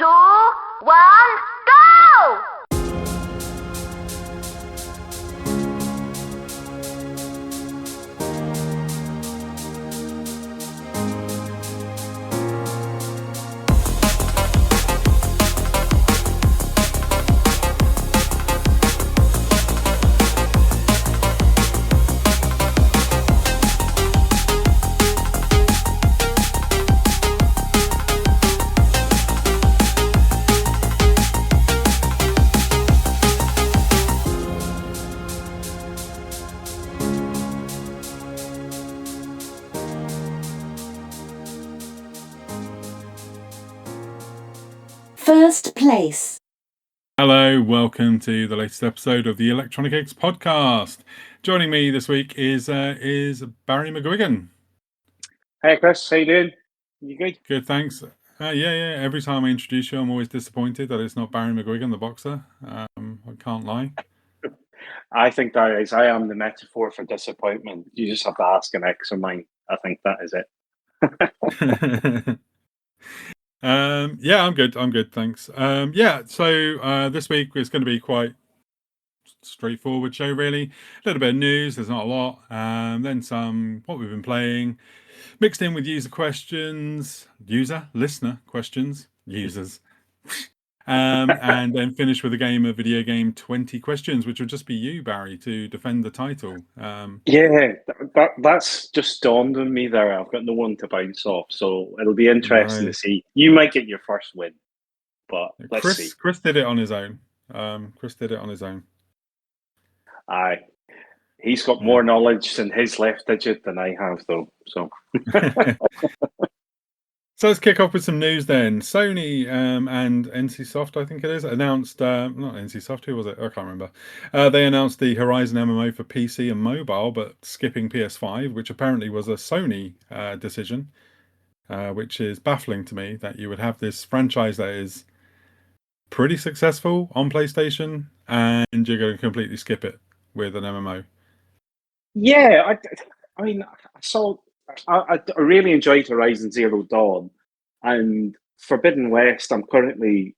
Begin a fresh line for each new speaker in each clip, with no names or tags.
2, 1, go!
First place.
Hello, welcome to the latest episode of the Electronic Eggs podcast. Joining me this week is Barry McGuigan.
Hey Chris, how you doing? You good?
Good, thanks. Yeah. Every time I introduce you, I'm always disappointed that it's not Barry McGuigan, the boxer. I can't lie.
I think that is. I am the metaphor for disappointment. You just have to ask an ex of mine. I think that is it.
Yeah, I'm good, thanks. So this week is going to be quite straightforward show, really. A little bit of news, there's not a lot. Then some what we've been playing, mixed in with listener questions, users. And then finish with a game of video game 20 questions, which will just be you, Barry, to defend the title.
That's just dawned on me there. I've got no one to bounce off, so it'll be interesting to see. You might get your first win, but let's see.
Chris did it on his own.
Aye. He's got more knowledge in his left digit than I have, though. So
So let's kick off with some news then. Sony and NCSoft, I think it is, announced, not NCSoft, who was it? I can't remember. They announced the Horizon MMO for PC and mobile, but skipping PS5, which apparently was a Sony decision, which is baffling to me that you would have this franchise that is pretty successful on PlayStation and you're going to completely skip it with an MMO.
Yeah, I mean, I really enjoyed Horizon Zero Dawn, and Forbidden West. I'm currently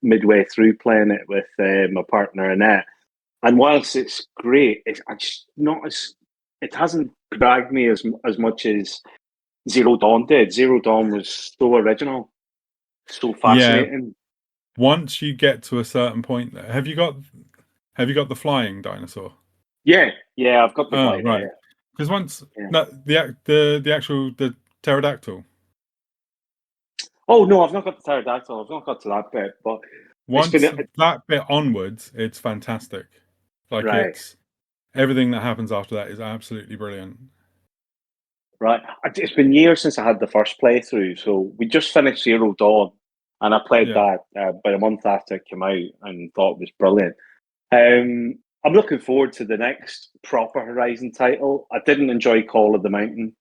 midway through playing it with my partner Annette, and whilst it's great, it's not as it hasn't dragged me as much as Zero Dawn did. Zero Dawn was so original, so fascinating.
Yeah. Once you get to a certain point, have you got the flying dinosaur?
Yeah, I've got the flying.
Right. Because the pterodactyl.
Oh no, I've not got the pterodactyl. I've not got to that bit, but
once that bit onwards, it's fantastic. It's everything that happens after that is absolutely brilliant.
Right, it's been years since I had the first playthrough, so we just finished Zero Dawn, and I played that about a month after it came out, and thought it was brilliant. I'm looking forward to the next proper Horizon title. I didn't enjoy Call of the Mountain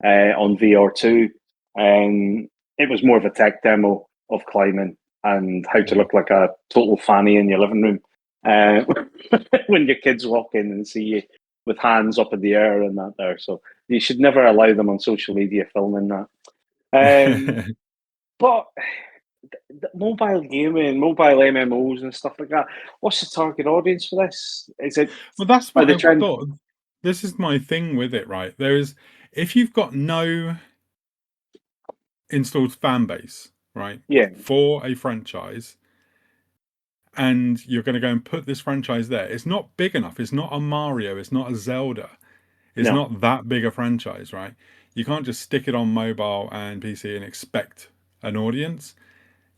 on VR2. It was more of a tech demo of climbing and how to look like a total fanny in your living room when your kids walk in and see you with hands up in the air and that there. So you should never allow them on social media filming that. But mobile gaming, mobile MMOs and stuff like that. What's the target audience for this? Is it?
Well, that's what I thought. This is my thing with it, right? If you've got no installed fan base, right?
Yeah.
For a franchise, and you're going to go and put this franchise there, it's not big enough. It's not a Mario. It's not a Zelda. It's not that big a franchise, right? You can't just stick it on mobile and PC and expect an audience.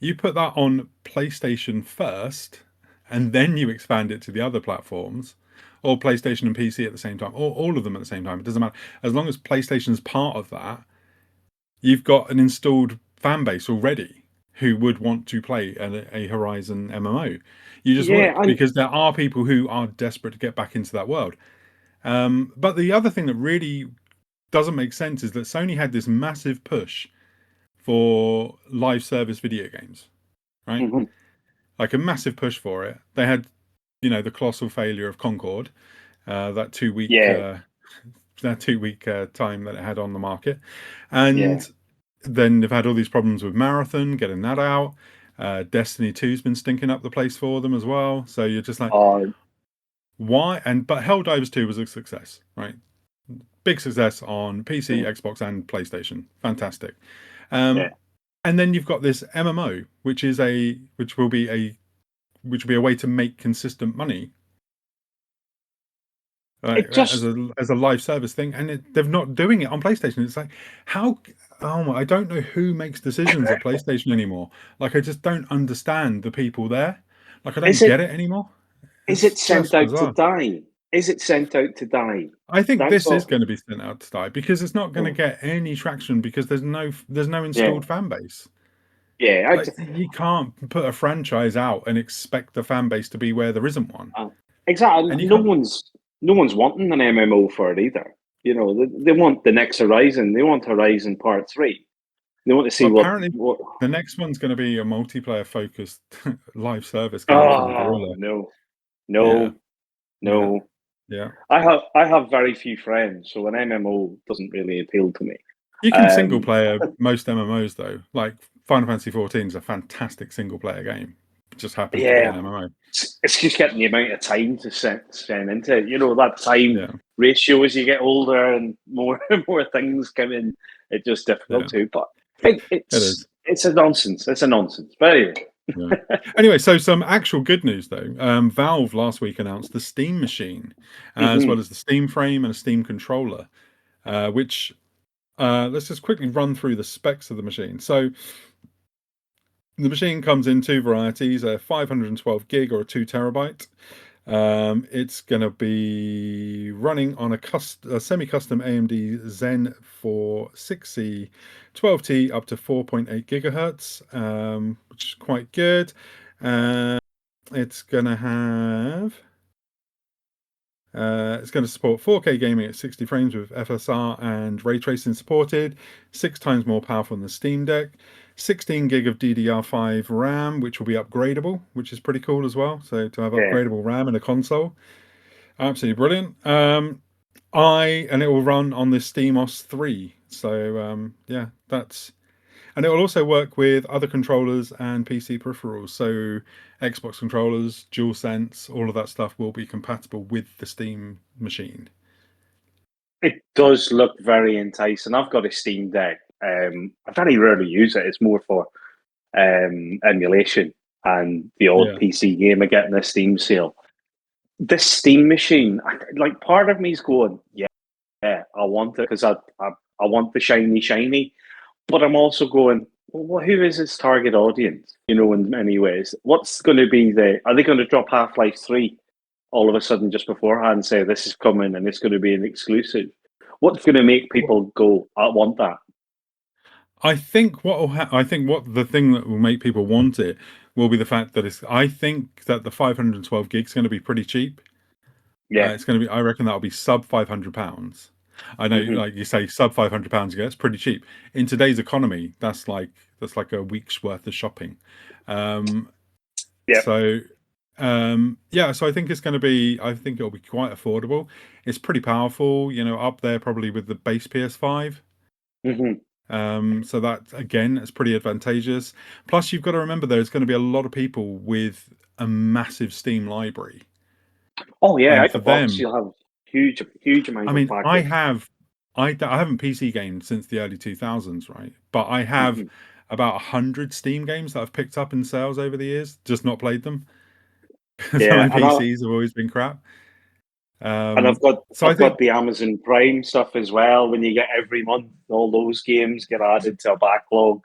You put that on PlayStation first, and then you expand it to the other platforms, or PlayStation and PC at the same time, or all of them at the same time. It doesn't matter. As long as PlayStation's part of that, you've got an installed fan base already who would want to play a Horizon MMO. You just would, because there are people who are desperate to get back into that world. But the other thing that really doesn't make sense is that Sony had this massive push for live service video games, right?
Mm-hmm.
Like a massive push for it. They had, the colossal failure of Concord, that 2 week, time that it had on the market, and then they've had all these problems with Marathon getting that out. Destiny 2's been stinking up the place for them as well. So you're just like,
Uh,
why? But Helldivers 2 was a success, right? Big success on PC,
mm,
Xbox, and PlayStation. Fantastic.
yeah.
And then you've got this MMO, which will be a way to make consistent money, right,
It just
as a live service thing, and they're not doing it on PlayStation. It's like, how? Oh my! I don't know who makes decisions at PlayStation anymore. Like, I just don't understand the people there. Like, I don't
is
get
it
it anymore.
is
It's
it sent
just
out to
bizarre.
die? Is it sent out to die?
I think
That's
this is
what.
going to be sent out to die because it's not going to
Mm,
get any traction because there's no
yeah,
installed fan base.
yeah.
Like, you can't put a franchise out and expect the fan base to be where there isn't one,
Exactly.
and you
No
can't.
one's no one's wanting an MMO for it either. You know, they want the next Horizon. They want Horizon Part 3. They want to see
Well,
what
apparently,
what.
the next one's going to be a multiplayer focused live service game from
Oh
Gorilla.
no,
Yeah,
no,
yeah,
no.
yeah.
I have very few friends, so an MMO doesn't really appeal to me.
You can single
Um,
player most MMOs though. Like Final Fantasy 14 is a fantastic single player game. It just happens to be an
yeah,
MMO.
it's just getting the amount of time to spend into it. You know, that time
Yeah,
ratio as you get older and more more things come in, it's just
yeah.
difficult to. But
It is.
it's a nonsense. It's a nonsense. But anyway,
Yeah. Anyway, so some actual good news though. Valve last week announced the Steam Machine, as well
hmm
as the Steam Frame and a Steam controller. Which let's just quickly run through the specs of the machine. So the machine comes in two varieties: a 512 gig or a 2 terabyte. It's going to be running on a semi-custom AMD Zen for 6C 12T up to 4.8 gigahertz, which is quite good. It's going to have it's going to support 4K gaming at 60 frames with FSR and ray tracing supported, 6 times more powerful than the Steam Deck, 16 gig of DDR5 RAM, which will be upgradable, which is pretty cool as well. So to have
yeah,
upgradable RAM in a console, absolutely brilliant. And it will run on this SteamOS 3. So yeah, and it will also work with other controllers and PC peripherals. So Xbox controllers, DualSense, all of that stuff will be compatible with the Steam machine.
it does look very enticing. I've got a Steam Deck. I very rarely use it. It's more for emulation and the odd
Yeah.
PC game I get in a Steam sale. This Steam machine, like part of me's going, yeah, I want it because I want the shiny. But I'm also going, well, who is its target audience? You know, in many ways, what's going to be are they going to drop Half-Life 3 all of a sudden just beforehand and say this is coming and it's going to be an exclusive? What's going to make people go, I want that?
I think what the thing that will make people want it will be the fact that I think that the 512 gigs is going to be pretty cheap.
Yeah.
It's going to be. I reckon that'll be sub £500. I know,
hmm
like you say, sub £500. Yeah, it's pretty cheap in today's economy. That's like a week's worth of shopping. Um,
Yeah.
so yeah, so I think it's going to be. I think it'll be quite affordable. It's pretty powerful. You know, up there probably with the base PS5.
hmm
So that again, it's pretty advantageous. Plus, you've got to remember there's going to be a lot of people with a massive Steam library,
Oh yeah,
and
out
for
the box
them,
you'll have huge
I
amount of
mean,
package.
I haven't PC gamed since the early 2000s, right? But I have
hmm
about 100 Steam games that I've picked up in sales over the years, just not played them because
Yeah,
my PCs have always been crap.
and
So I
I've got
think,
the Amazon Prime stuff as well. When you get every month, all those games get added to a backlog,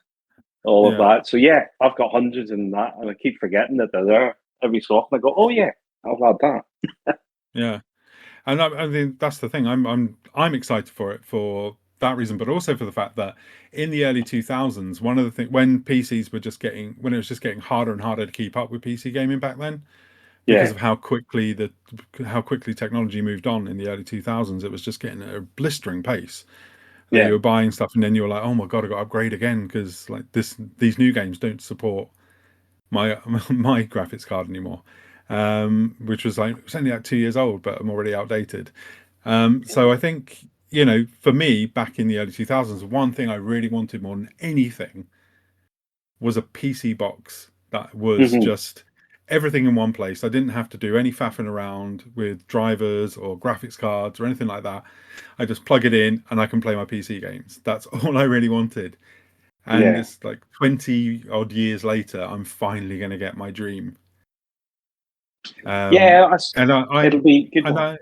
all of
yeah,
that. So yeah, I've got hundreds in that, and I keep forgetting that they're there every so often. I go, oh yeah, I've had that.
yeah, and I mean that's the thing. I'm excited for it for that reason, but also for the fact that in the early 2000s, one of the things when PCs were just getting when it was just getting harder and harder to keep up with PC gaming back then, because
Yeah,
of how quickly technology moved on in the early 2000s. It was just getting at a blistering pace. You
yeah,
were buying stuff and then you were like, oh my god, I got to upgrade again because like these new games don't support my my graphics card anymore. Which was like it's only like 2 years old, but I'm already outdated. So I think, you know, for me back in the early 2000s, one thing I really wanted more than anything was a PC box that was
Mhm.
just everything in one place. I didn't have to do any faffing around with drivers or graphics cards or anything like that. I just plug it in and I can play my PC games. That's all I really wanted. And
Yeah.
it's like 20 odd years later, I'm finally going to get my dream.
Yeah,
And I,
it'll be good
and
one.
I,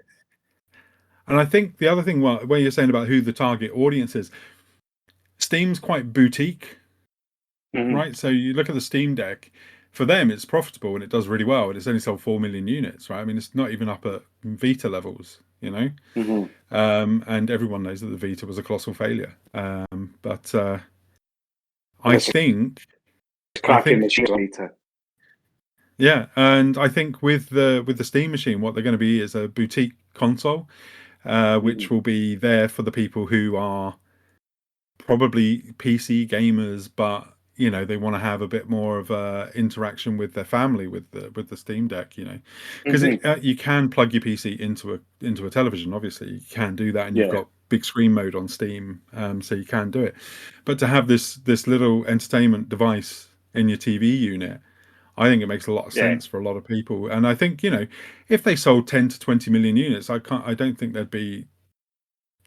and I think the other thing, where you're saying about who the target audience is, Steam's quite boutique,
Mhm.
right? So you look at the Steam Deck, for them it's profitable and it does really well, and it's only sold 4 million units, right? I mean, it's not even up at Vita levels, you know.
Mhm.
And everyone knows that the Vita was a colossal failure. But
And
I
it's a
think, I
cracking
think,
machine later.
yeah, and I think with the Steam machine, what they're going to be is a boutique console, which
Mhm.
will be there for the people who are probably PC gamers, but they want to have a bit more of interaction with their family with the Steam Deck, because
Mhm.
you can plug your PC into a television. Obviously, you can do that, and you've
Yeah.
got big screen mode on Steam, so you can do it. But to have this little entertainment device in your TV unit, I think it makes a lot of
Yeah.
sense for a lot of people. And I think if they sold 10 to 20 million units, I don't think they'd be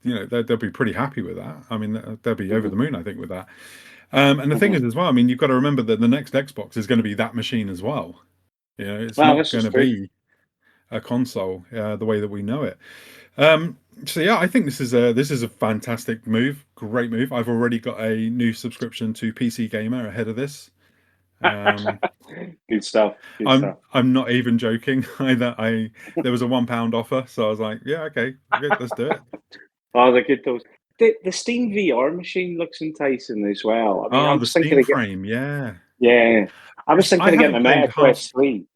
they'll be pretty happy with that. I mean, they'll be over
Mhm.
the moon, I think, with that. And the thing
Mhm.
is, as well, I mean, you've got to remember that the next Xbox is going to be that machine as well. It's
Well,
not
this
going
is
to
true.
be a console the way that we know it. So yeah, I think this is a fantastic move, great move. I've already got a new subscription to PC Gamer ahead of this. Um,
Good stuff. Good
I'm
stuff.
I'm not even joking either. There was a £1 offer, so I was like, yeah, okay, let's do it.
Oh, they're good those. The Steam VR machine looks enticing as well. I mean, I
Oh, the
was thinking
Steam
of getting.
frame, yeah.
Yeah, I was
I
thinking of getting
haven't
a
played
Meta
half.
Quest 3.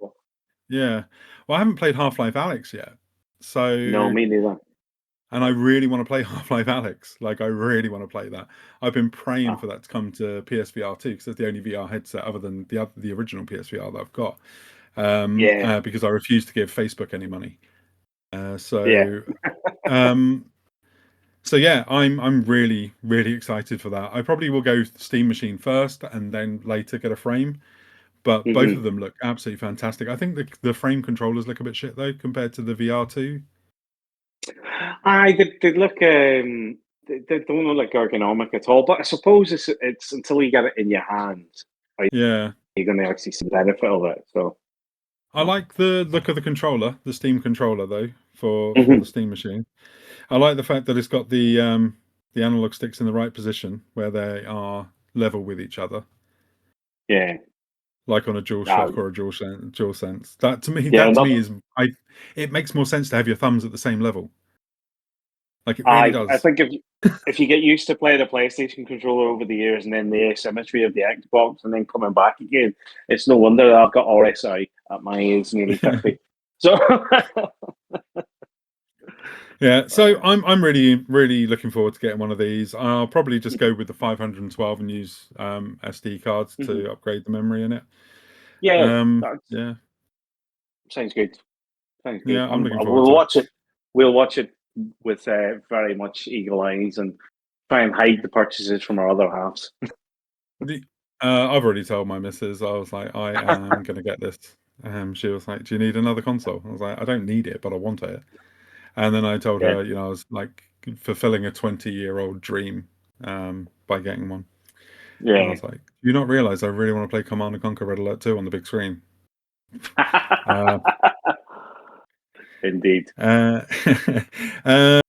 Yeah. Well, I haven't played Half-Life Alex yet.
No,
So,
me neither.
and I really want to play Half-Life Alex. Like, I really want to play that. I've been praying
Ah,
for that to come to PSVR 2 because it's the only VR headset other than the original PSVR that I've got.
yeah,
Because I refuse to give Facebook any money. Uh,
yeah.
so, um, so yeah, I'm really really excited for that. I probably will go Steam Machine first and then later get a frame. But both of
Hmm.
them look absolutely fantastic. I think the frame controllers look a bit shit though compared to the VR2.
They look. They don't look like ergonomic at all. But I suppose it's until you get it in your hands, are
Yeah.
you going to actually see the benefit of it? So.
I like the look of the controller, the Steam controller though, for the
Mhm.
Steam machine. I like the fact that it's got the analog sticks in the right position where they are level with each other,
Yeah.
like on a Dual
Ah,
Shock or a Dual Sense. That to me,
yeah.
is it makes more sense to have your thumbs at the same level. Like it really
I
does.
think if you get used to playing a PlayStation controller over the years and then the asymmetry of the Xbox and then coming back again, it's no wonder that I've got RSI at my age, nearly 50. So.
Yeah, so
uh,
I'm really really looking forward to getting one of these. I'll probably just go with the 512 and use SD cards
mhm.
to upgrade the memory in it.
Yeah, that
Yeah,
sounds good. Sounds good.
yeah, I'm looking forward
We'll
to it.
watch it. We'll watch it with very much eagle eyes and try and hide the purchases from our other halves.
The I've already told my missus. I was like, I am gonna get this. She was like, "Do you need another console?" I was like, "I don't need it, but I want it." And then I told
Yeah,
her, I was like fulfilling a 20-year-old dream by getting one. And I
yeah.
was like, "Do you not realize I really want to play Command and Conquer Red Alert 2 on the big screen?" Uh,
Indeed.
Uh, uh,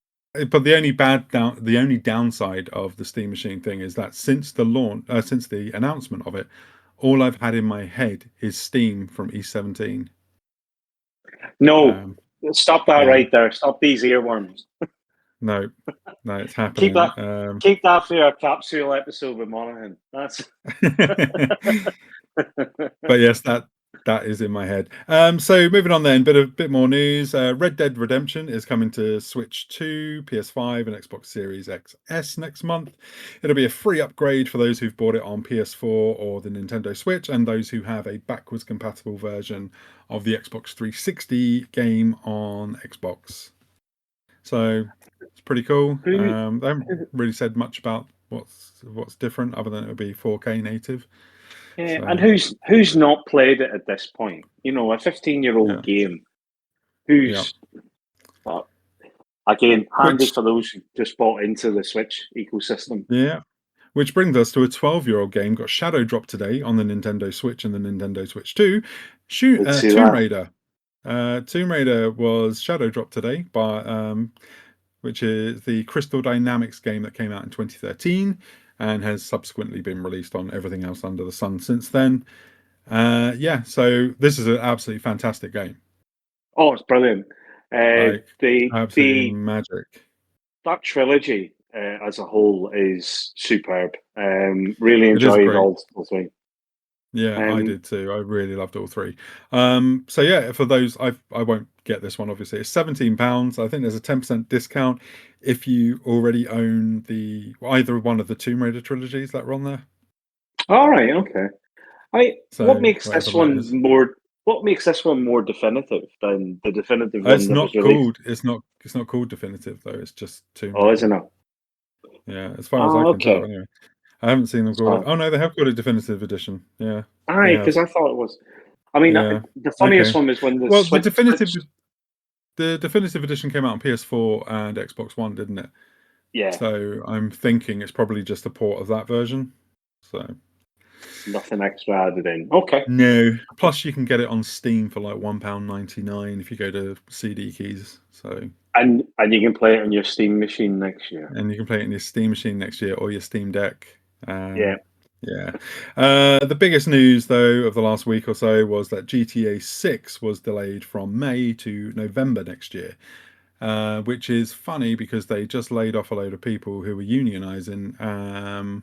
but the only downside of the Steam Machine thing is that since the announcement of it, all I've had in my head is Steam from E17.
No,
Um,
stop that
yeah,
right there. Stop these earworms.
no, no, it's
Keep
happening.
that. Keep that for our capsule episode with Monaghan. That's.
But yes, that is in my head. So moving on then, bit more news. Red Dead Redemption is coming to Switch 2, PS5, and Xbox Series XS next month. It'll be a free upgrade for those who've bought it on PS4 or the Nintendo Switch, and those who have a backwards compatible version of the Xbox 360 game on Xbox. So it's pretty cool.
Who?
They haven't really said much about what's different, other than it'll be 4K native.
Yeah,
So
and who's not played it at this point? You know, a 15-year-old
yeah,
game.
yeah.
Who's again handy
Which
for those who just bought into the Switch ecosystem.
yeah, which brings us to a 12-year-old game got shadow dropped today on the Nintendo Switch and the Nintendo Switch 2.
Did see
Tomb
that?
Raider. Tomb Raider was shadow dropped today by which is the Crystal Dynamics game that came out in 2013 and has subsequently been released on everything else under the sun since then. Yeah, so this is an absolutely fantastic game.
Oh, it's brilliant.
Like absolutely
The
magic.
that trilogy as a whole is superb. Really
It is
enjoyed
great.
all three.
Yeah, I
Um,
did too. I really loved all three. So yeah, for those, I won't get this one. Obviously, it's £17. I think there's a 10% discount if you already own the either one of the Tomb Raider trilogies that were on there.
all right, okay. What
So
makes
whatever
this
that
one
is,
more? What makes this one more definitive than the definitive one
it's
that was
not
released?
called. It's not called definitive though. It's just Tomb
Oh, isn't
Raider.
it?
Yeah, as far as I
Oh,
can tell.
okay.
Anyway, I haven't seen them call it.
So,
Oh no, they have called it definitive edition. Yeah, they
aye, because
have.
I thought it was. I mean,
Yeah.
the funniest
Okay.
one was when the
Well,
Switch.
the definitive edition came out on PS4 and Xbox One, didn't it?
Yeah,
So I'm thinking it's probably just a port of that version. So
nothing extra added in. Okay.
no. Plus, you can get it on Steam for like £1.99 if you go to CD Keys. So
And you can play it on your Steam machine next year.
and you can play it in your Steam machine next year or your Steam Deck.
Yeah.
Yeah. The biggest news though of the last week or so was that GTA 6 was delayed from May to November next year. Which is funny because they just laid off a load of people who were unionising,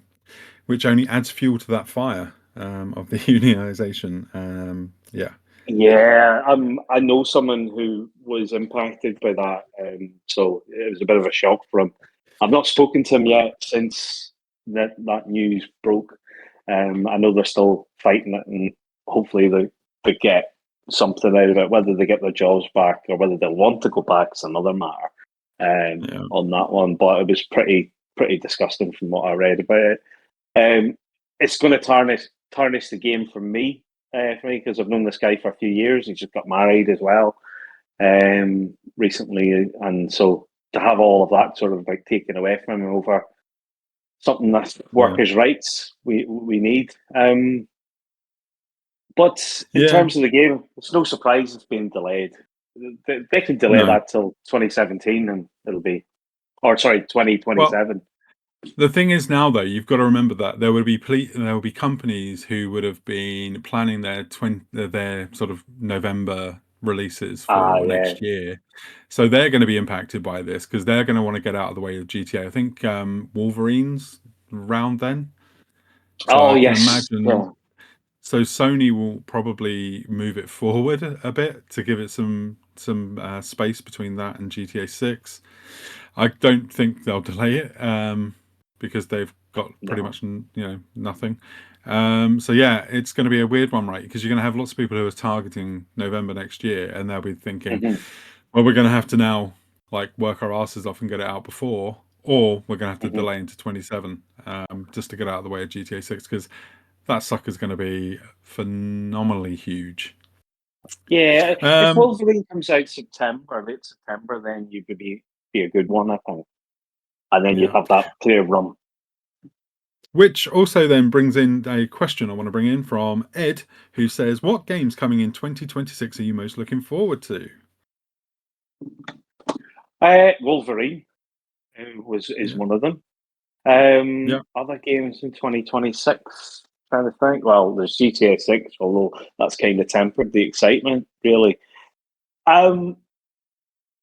which only adds fuel to that fire of the unionisation. Yeah,
Yeah, I know someone who was impacted by that, so it was a bit of a shock for him. I've not spoken to him yet since that news broke. I know they're still fighting it, and hopefully they get something out of it. Whether they get their jobs back or whether they'll want to go back is another matter.
yeah,
On that one, but it was pretty disgusting from what I read about it. It's going to tarnish the game for me because I've known this guy for a few years. He just got married as well recently, and so to have all of that sort of like taken away from him over something that's
yeah,
workers' rights we need. But in
yeah.
terms of the game, it's no surprise it's been delayed. They can delay
No.
that till 2017, and it'll be, or sorry,
Well,
2027.
the thing is now though, you've got to remember that there will be companies who would have been planning their sort of November releases
Ah,
for
yeah.
next year. So they're going to be impacted by this because they're going to want to get out of the way of GTA. I think Wolverine's around then. So
Oh,
I can
yes.
imagine.
Yeah.
So Sony will probably move it forward a bit to give it some space between that and GTA 6. I don't think they'll delay it because they've got pretty
No.
much nothing. So yeah, it's going to be a weird one, right? Because you're going to have lots of people who are targeting November next year, and they'll be thinking,
Hmm.
well, we're going to have to now like work our asses off and get it out before, or we're going to have to
Hmm.
delay into 27 just to get out of the way of GTA 6 because that sucker's going to be phenomenally huge.
Yeah, if
Um,
Wolverine comes out September, late September, then you could be a good one, I think. And then you'd
yeah.
have that clear run.
Which also then brings in a question I want to bring in from Ed, who says, "What games coming in 2026 are you most looking forward to?"
Wolverine is
Yeah,
one of them.
yeah,
Other games in 2026, trying to think. Well, there's GTA 6, although that's kind of tempered the excitement, really. Um,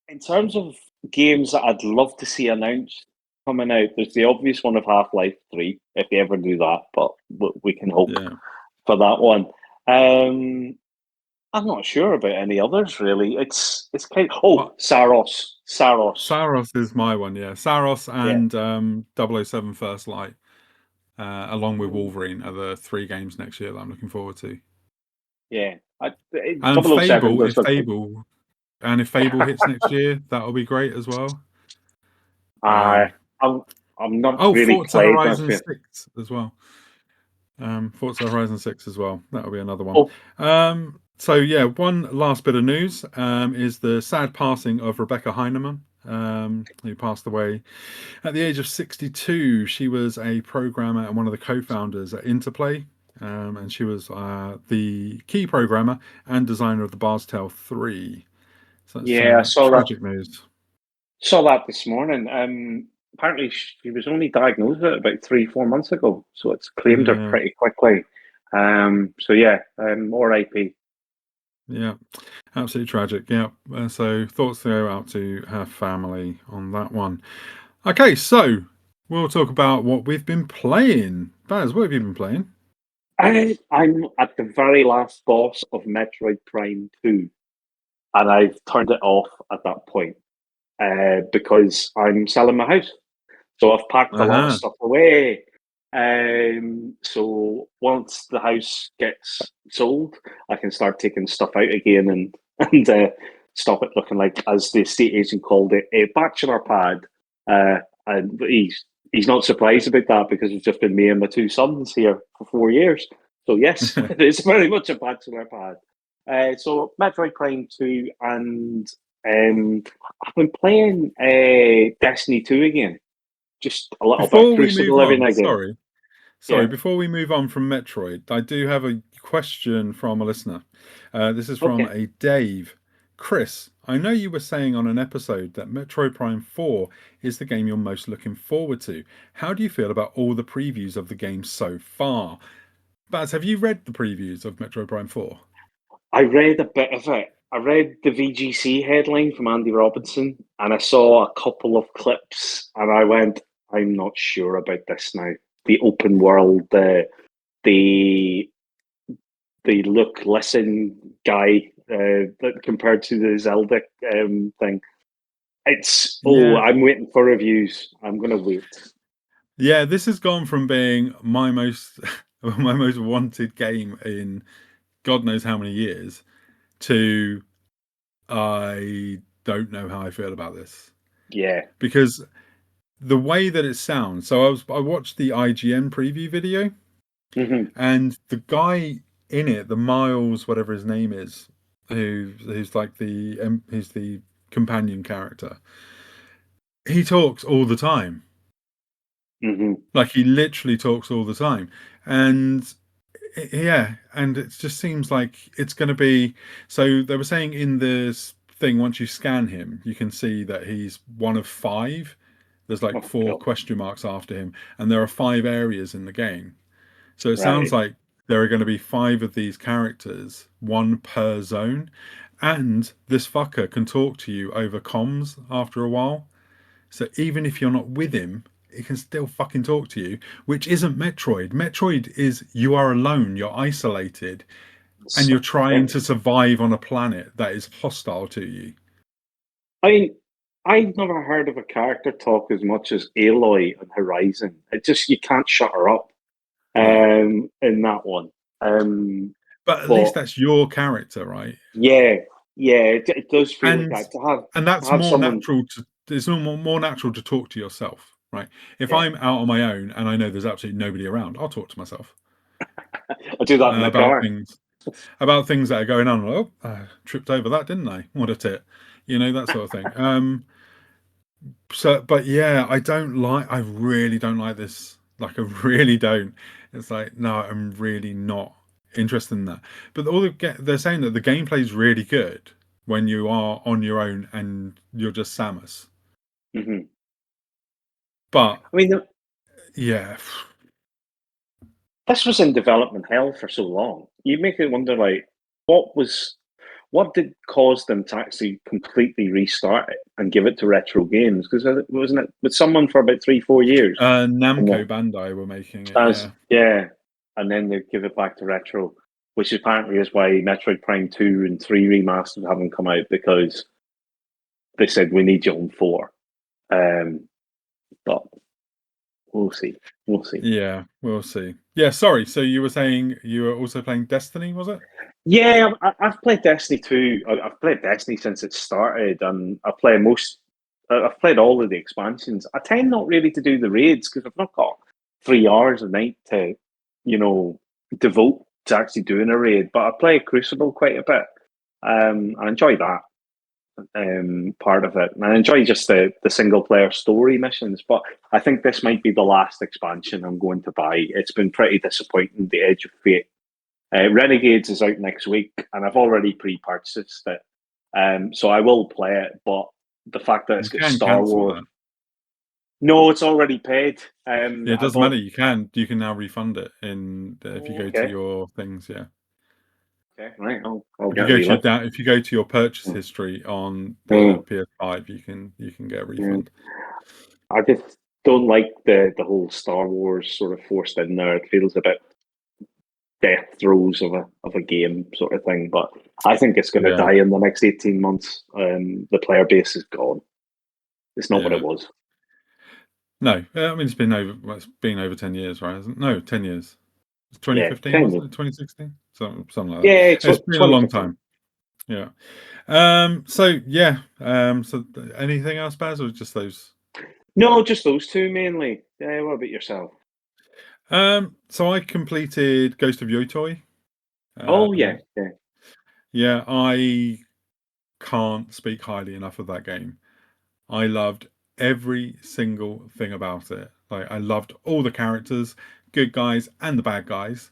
in terms of games that I'd love to see announced coming out, there's the obvious one of Half-Life 3, if they ever do that, but we can hope
yeah.
for that one. Um, I'm not sure about any others really. It's kind of,
Well,
Saros.
Saros is my one. Yeah, Saros
Yeah,
and 007 First Light, along with Wolverine, are the three games next year that I'm looking forward to.
yeah.
And
007
Fable,
does look good.
if Fable hits next year, that'll be great as well.
I
Um,
I'm I'm not
oh,
really
Forza
played much
Horizon
yet.
6 as well. Forza Horizon 6 as well. That'll be another one.
Oh,
So yeah, one last bit of news is the sad passing of Rebecca Heinemann, who passed away at the age of 62. She was a programmer and one of the co-founders at Interplay, and she was the key programmer and designer of the Bard's Tale 3. So that's
yeah, I saw that.
tragic news.
Saw that this morning. Apparently, she was only diagnosed with it about 3, 4 months ago, so it's claimed her
Yeah,
pretty quickly. So yeah, R.I.P.
yeah, absolutely tragic. Yeah. So thoughts go out to her family on that one. Okay, so we'll talk about what we've been playing. Baz, what have you been playing?
I'm at the very last boss of Metroid Prime 2, and I've turned it off at that point because I'm selling my house. So I've packed a lot of
Uh-huh.
stuff away. So once the house gets sold, I can start taking stuff out again and stop it looking like, as the estate agent called it, a bachelor pad. And he's not surprised about that because it's just been me and my two sons here for 4 years. So yes, it is very much a bachelor pad. So Metroid Prime 2, and I've been playing Destiny 2 again. Just a little bit of
Before we move
Crucible every now
on,
and again.
sorry,
Yeah.
before we move on from Metroid, I do have a question from a listener. This is from
Okay.
a Dave. Chris, I know you were saying on an episode that Metroid Prime 4 is the game you're most looking forward to. How do you feel about all the previews of the game so far? Baz, have you read the previews of Metroid Prime 4?
I read a bit of it. I read the VGC headline from Andy Robinson, and I saw a couple of clips, and I went, I'm not sure about this now. The open world, the look, listen guy, compared to the Zelda thing.
Yeah.
I'm waiting for reviews. I'm going to wait.
Yeah, this has gone from being my most my most wanted game in God knows how many years to I don't know how I feel about this
Yeah.
because the way that it sounds. So I watched the IGN preview video,
Hmm.
and the guy in it, the Miles, whatever his name is, who's like he's the companion character. He talks all the time.
Hmm.
Like he literally talks all the time, and yeah, and it just seems like it's going to be. So they were saying in this thing, once you scan him, you can see that he's one of five. There's like
Oh,
four
God.
question marks after him, and there are 5 areas in the game. So it sounds
Right.
like there are going to be 5 of these characters, one per zone, and this fucker can talk to you over comms after a while. So even if you're not with him, he can still fucking talk to you, which isn't Metroid. Metroid is you are alone, you're isolated, and you're trying to survive on a planet that is hostile to you.
I mean, I've never heard of a character talk as much as Aloy on Horizon. It just, you can't shut her up
No.
in that one. Um,
But at least
but
that's your character, right?
yeah, yeah, it does feel like
And
that to have
that's more
someone.
natural to it's more natural to talk to yourself, right? If
Yeah,
I'm out on my own and I know there's absolutely nobody around, I'll talk to myself
I do that in the
about
car.
things that are going on. Oh, I tripped over that, didn't I? What a tit, that sort of thing. So, but yeah, I really don't like this. Like, I really don't. It's like, no, I'm really not interested in that. But they're saying that the gameplay is really good when you are on your own and you're just Samus.
Hmm.
But
I mean,
yeah,
this was in development hell for so long. You make it wonder, like, what was, what did cause them to actually completely restart it and give it to retro games? Because wasn't it with someone for about 3, 4 years? And
Namco
then,
Bandai were making it.
as
Yeah,
yeah, and then they give it back to retro, which apparently is why Metroid Prime 2 and 3 remastered haven't come out, because they said we need you on 4. But we'll see. We'll see.
yeah, we'll see. Yeah, sorry. So you were saying you were also playing Destiny, was it?
Yeah, I've played Destiny 2. I've played Destiny since it started, and I've played all of the expansions. I tend not really to do the raids because I've not got 3 hours a night devote to actually doing a raid. But I play Crucible quite a bit. I enjoy that part of it, and I enjoy just the single player story missions. But I think this might be the last expansion I'm going to buy. It's been pretty disappointing. The Edge of Fate. Renegades is out next week, and I've already pre-purchased it. So I will play it, but the fact that it's
You
got
can
Star
cancel
Wars.
that.
No, it's already paid.
Yeah, it
I
doesn't
bought.
matter. You can now refund it if you go to
Okay,
your things. Yeah,
okay, right. I'll get a look.
if you go to your purchase
Mm.
history on the
Mm,
PS5, you can get a
yeah.
refund.
I just don't like the whole Star Wars sort of forced in there. It feels a bit death throes of a game sort of thing. But I think it's going to
Yeah,
die in the next 18 months. The player base is gone. It's not what it
yeah.
was.
No, I mean it's been over 10 years, right? Isn't it? No, 10 years. It's
Yeah,
2015,
10 years.
wasn't it? 2016, something like that.
Yeah,
It's been a long
2015.
time. Yeah. So yeah. Anything else, Baz, or just those?
No, just those two mainly. What about yourself?
So I completed Ghost of Yotei.
Oh yeah,
Um,
yeah.
yeah, I can't speak highly enough of that game. I loved every single thing about it. Like I loved all the characters, good guys and the bad guys.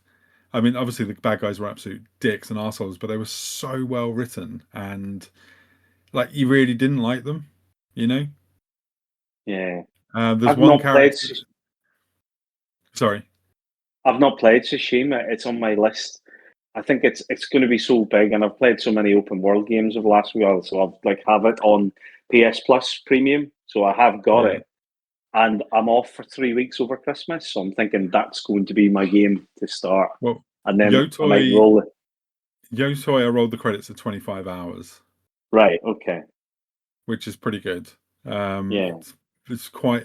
I mean, obviously the bad guys were absolute dicks and assholes, but they were so well written and like you really didn't like them, you know.
Yeah.
There's
I've
one
not played.
character. Sorry.
I've not played Tsushima. It's on my list. I think it's going to be so big, and I've played so many open world games over the last while, so I've have it on PS Plus Premium, so I have got
Yeah.
it, and I'm off for 3 weeks over Christmas, so I'm thinking that's going to be my game to start,
Well,
and then I might
Yotoi
roll it.
Yotoi, I rolled the credits at 25 hours,
Right. Okay.
which is pretty good.
Yeah.
It's quite,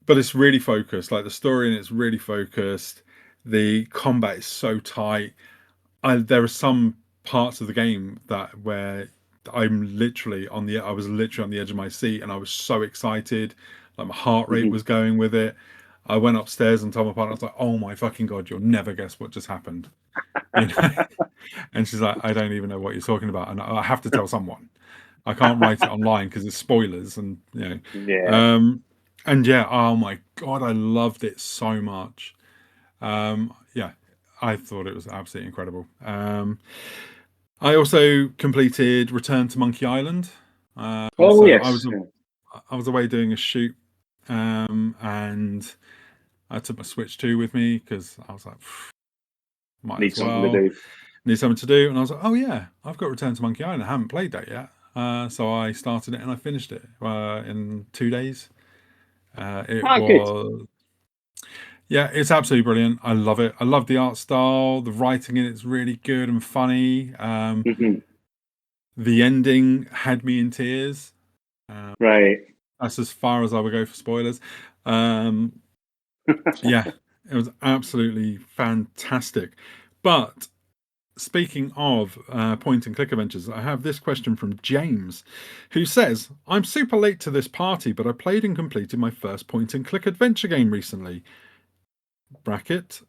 but it's really focused. Like the story in it's really focused. The combat is so tight. There are some parts of the game where I was literally on the edge of my seat, and I was so excited. Like my heart rate
Hmm.
was going with it. I went upstairs and told my partner, I was like, "Oh my fucking god, you'll never guess what just happened." You know? And she's like, "I don't even know what you're talking about," and I have to tell someone. I can't write it online because it's spoilers, and
Yeah.
and yeah, oh my god, I loved it so much. Yeah, I thought it was absolutely incredible. I also completed Return to Monkey Island.
Oh
So
yes. Yeah.
I was away doing a shoot, and I took my Switch 2 with me because I was like, might
Need
as
something to
well.
do.
Need something to do, and I was like, oh yeah, I've got Return to Monkey Island. I haven't played that yet. So I started it and I finished it in 2 days. It
Ah, good.
was Yeah, it's absolutely brilliant. I love it. I love the art style. The writing in it's really good and funny.
Hmm.
The ending had me in tears. Um,
Right.
that's as far as I would go for spoilers. Um, yeah, it was absolutely fantastic. But speaking of point and click adventures, I have this question from James, who says, I'm super late to this party, but I played and completed my first point and click adventure game recently. Bracket.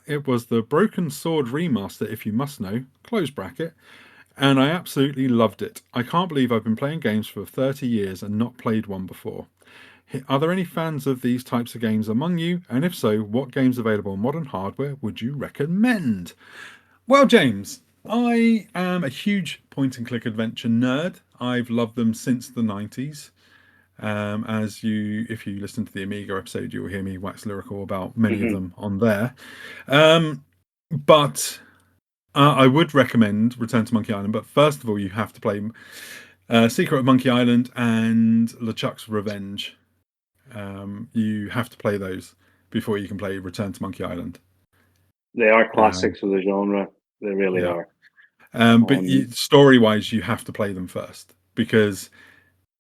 It was the Broken Sword remaster, if you must know, close bracket, and I absolutely loved it. I can't believe I've been playing games for 30 years and not played one before. Are there any fans of these types of games among you? And if so, what games available on modern hardware would you recommend? Well, James, I am a huge point and click adventure nerd. I've loved them since the 90s. If you listen to the Amiga episode, you'll hear me wax lyrical about many of
Hmm.
them on there. But I would recommend Return to Monkey Island. But first of all, you have to play Secret of Monkey Island and LeChuck's Revenge. You have to play those before you can play Return to Monkey Island.
They are
Um,
classics of the genre. They really
yeah.
are.
But
Um,
story-wise, you have to play them first because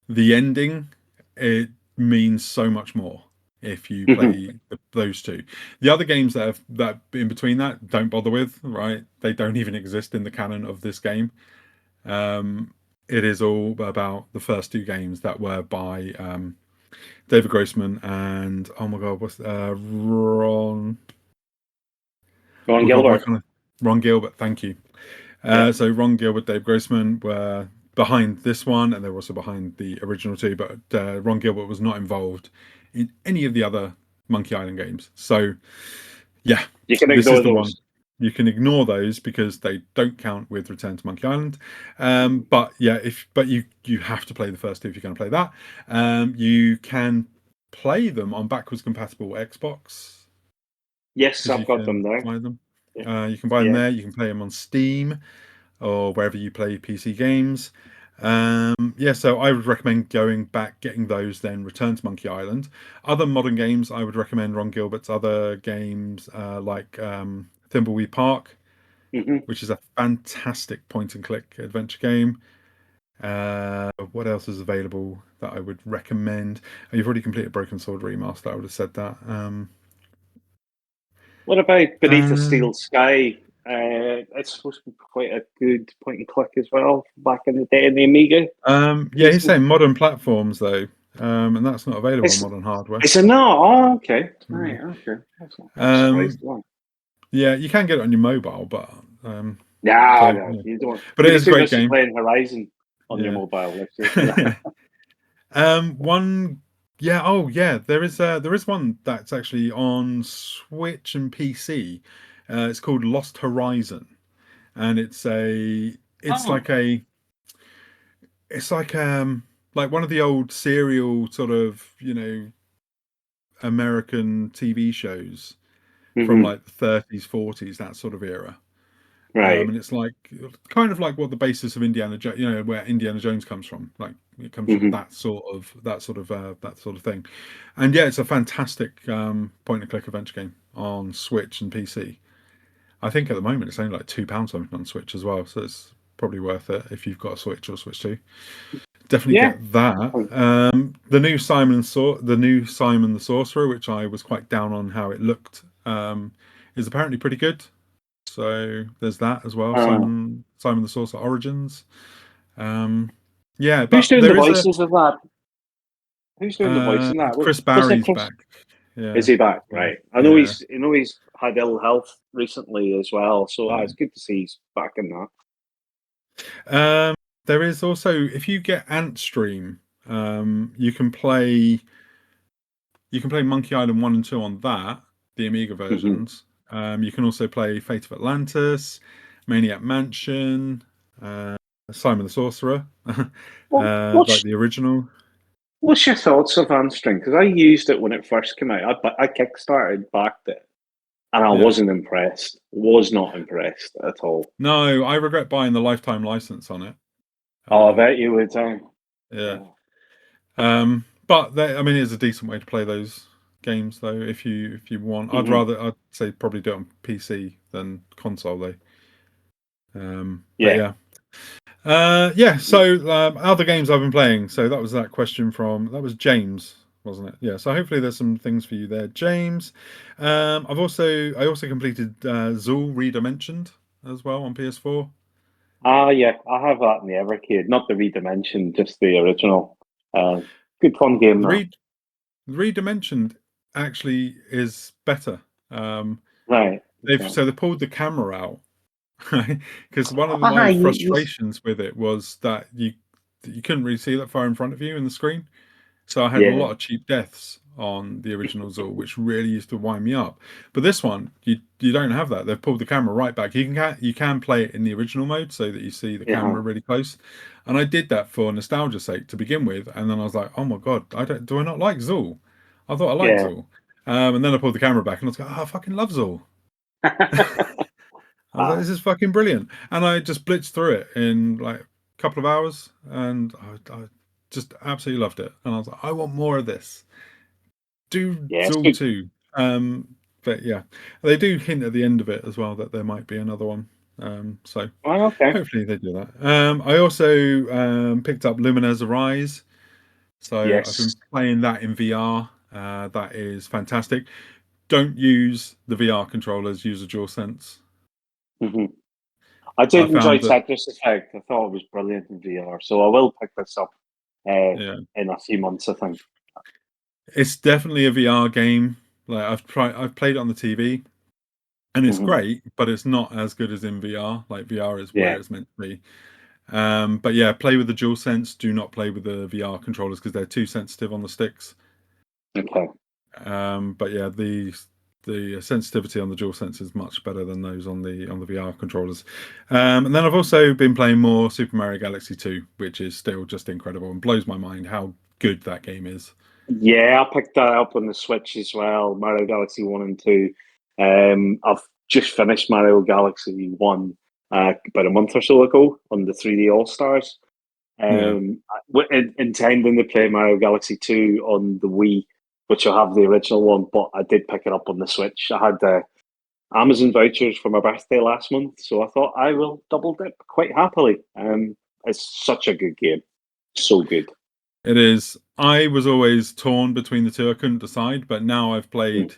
the ending it means so much more if you play those two. The other games that in between that don't bother with, right? They don't even exist in the canon of this game. It is all about the first two games that were by David Grossman and oh my god, what's Ron?
Ron
Oh God, why
Gilbert.
can't I? Ron Gilbert, thank you.
Yeah.
So Ron Gilbert, Dave Grossman were behind this one, and they were also behind the original two. But Ron Gilbert was not involved in any of the other Monkey Island games. So yeah,
You can
this is
ignore
the one.
those.
You can ignore those because they don't count with Return to Monkey Island. But yeah, you have to play the first two if you're going to play that. You can play them on backwards compatible Xbox
Yes,
because you
I've got them
can
there.
buy them.
Yeah.
You can buy them
Yeah.
there. You can play them on Steam or wherever you play PC games. Yeah, so I would recommend going back, getting those, then Return to Monkey Island. Other modern games, I would recommend Ron Gilbert's other games like Thimbleweed Park,
Hmm.
which is a fantastic point and click adventure game. What else is available that I would recommend? Oh, you've already completed Broken Sword Remaster. I would have said that.
What about Beneath a
Uh,
Steel Sky? It's supposed to be quite a good point and click as well. Back in the day in the Amiga.
yeah, he's saying modern platforms though, and that's not available on
It's
modern hardware.
it's a no. Oh, okay.
Mm.
Right. Okay. I'm
Um,
surprised. Oh.
yeah, you can get it on your mobile, but
No,
so
no,
yeah.
you don't.
But it
You'd be
is a
too
great
busy
game.
playing Horizon on your
Yeah.
mobile. Let's say.
One. Yeah. Oh, yeah. There is one that's actually on Switch and PC. It's called Lost Horizon, and it's
Oh.
like one of the old serial sort of American TV shows from
Hmm.
like the 30s, 40s, that sort of era.
Right.
And it's like kind of like what the basis of Indiana Jones, where Indiana Jones comes from. Like it comes from
Hmm.
that sort of thing. And yeah, it's a fantastic point and click adventure game on Switch and PC. I think at the moment it's only like £2 something on Switch as well, so it's probably worth it if you've got a Switch or Switch 2. Definitely
Yeah.
get that. The new Simon the Sorcerer, which I was quite down on how it looked, is apparently pretty good. So there's that as well.
Uh,
Simon the Sorcerer Origins. Um, yeah,
who's
but
doing the
there is a
voices of that? Who's doing the voice in that?
Chris
Was it
Barry's
Chris?
back. Yeah,
Is he back?
yeah,
Right.
yeah.
I know he's had ill health recently as well. So
Yeah.
it's good to see he's back in that.
There is also, if you get Antstream, you can play Monkey Island 1 and 2 on that, the Amiga
Hmm.
versions. You can also play Fate of Atlantis, Maniac Mansion, uh, Simon the Sorcerer,
Well,
like the original.
what's your thoughts of Hamstring? Because I used it when it first came out. I kickstarted, backed it, and I
Yeah.
wasn't impressed. Was not impressed at all.
No, I regret buying the lifetime license on it.
Oh, I
Uh,
bet you would.
yeah.
Yeah.
But I mean, it's a decent way to play those games, though. If you want,
Hmm.
I'd say probably do it on PC than console, though. But
Yeah.
yeah. Yeah. So other games I've been playing. So that was that question that was James, wasn't it? Yeah. So hopefully there's some things for you there, James. I also completed Zool Redimensioned as well on PS4.
Ah, yeah. I have that in the Evercade, not the Redimension, just the original. Uh, Good fun game, that.
Read Redimensioned actually is better.
Right. Okay.
They pulled the camera out because one of
Ah,
my
you,
frustrations with it was that you couldn't really see that far in front of you in the screen. So I had a
yeah.
lot of cheap deaths on the original Zool, which really used to wind me up. But this one, you don't have that. They've pulled the camera right back. You can play it in the original mode so that you see the
Yeah.
camera really close. And I did that for nostalgia's sake to begin with, and then I was like, oh my god, do I not like Zool? I thought I liked
Yeah.
Zool. And then I pulled the camera back and I was like, oh, I fucking love Zool. I was like,
Ah,
this is fucking brilliant. And I just blitzed through it in like a couple of hours and I just absolutely loved it. And I was like, I want more of this. Do
yeah, it's
Zool
good.
2. But yeah, they do hint at the end of it as well that there might be another one. So
Oh, okay.
hopefully they do that. I also picked up Lumines Arise. So I've
Yes.
been playing that in VR. That is fantastic. Don't use the VR controllers, use a DualSense.
Hmm. I
I
did enjoy
found that,
Tetris Effect. I thought it was brilliant in VR, so I will pick this up
yeah,
in a few months, I think.
it's definitely a VR game. Like I've played it on the TV, and it's great, but it's not as good as in VR. Like VR is where it's meant to be. But yeah, play with the DualSense. Do not play with the VR controllers because they're too sensitive on the sticks.
Okay.
But yeah, the sensitivity on the DualSense is much better than those on the VR controllers. And then I've also been playing more Super Mario Galaxy 2, which is still just incredible and blows my mind how good that game is.
Yeah, I picked that up on the Switch as well. Mario Galaxy 1 and 2. I've just finished Mario Galaxy 1 about a month or so ago on the 3D All Stars.
Yeah.
Intending to play Mario Galaxy 2 on the Wii, which I have the original one, but I did pick it up on the Switch. I had the Amazon vouchers for my birthday last month, so I thought I will double dip quite happily. It's such a good game. So good.
It is. I was always torn between the two. I couldn't decide, but now I've played